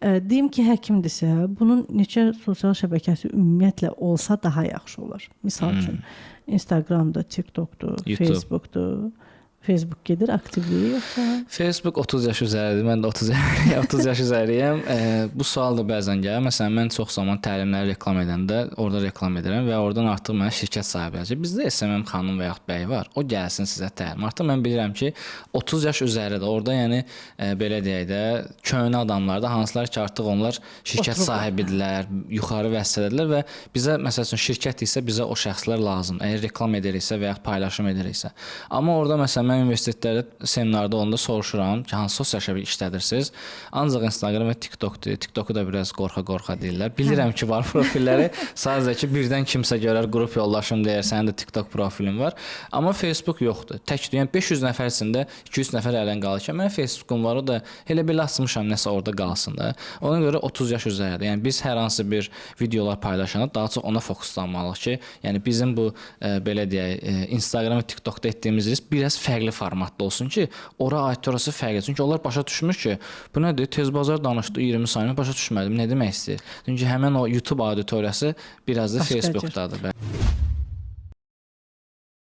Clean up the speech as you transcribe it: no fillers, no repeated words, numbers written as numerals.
Deyim ki, həkimdirsə, bunun neçə sosial şəbəkəsi ümumiyyətlə olsa daha yaxşı olar. Misal üçün, Instagramda, TikTokdur, YouTube. Facebookdur. Facebook gedir aktivliyi yoxsa? Facebook 30 yaş üzəridir. Mən də 30 yaş üzəriyəm. Bu sual da bəzən gəlir. Məsələn, mən çox zaman təlimləri reklam edəndə orada reklam edirəm və oradan artıq mənə şirkət sahibi yazır. Bizdə SMM xanım və yaxud bəy var. O gəlsin sizə təlim. Artıq mən bilirəm ki, 30 yaş üzəridir. Orada yəni belə deyək də, köhnə adamlar da hansılar ki, artıq onlar şirkət sahibidirlər, yuxarı vəzifədədirlər və bizə məsələn şirkət isə bizə o şəxslər lazımdır. Əgər reklam ediriksə və yaxud paylaşım ediriksə. Amma orada məsələn mən universitetlərdə seminarda onda soruşuram ki, hansı sosial şəbəkə işlədirsiniz? Ancaq Instagram və TikTokdur. TikToku da biraz qorxa-qorxa deyirlər. Bilirəm ki, var profilləri. Sadəcə ki, birdən kimsə görər, qrup yoldaşım deyər, sənin də TikTok profilin var. Amma Facebook yoxdur. Tək yəni 500 nəfər içində 200 nəfər ələn qalır ki, mən Facebookum var, o da elə belə açmışam, nəsə orada qalsın da. Ona görə 30 yaş üzəridir. Yəni biz hər hansı bir videolar paylaşanda daha çox ona fokuslanmalıyıq ki, yəni bizim bu belə deyək, Instagram və TikTokda etdiyimiz iş biraz fərqli formatda olsun ki, ora auditoriyası fərqli. Çünki onlar başa düşmür ki, bu nədir? Tez bazar danışdı 20 saniyə, başa düşmədim. Nə demək istəyir? Çünki həmin o YouTube auditoriyası biraz da Facebookdadır.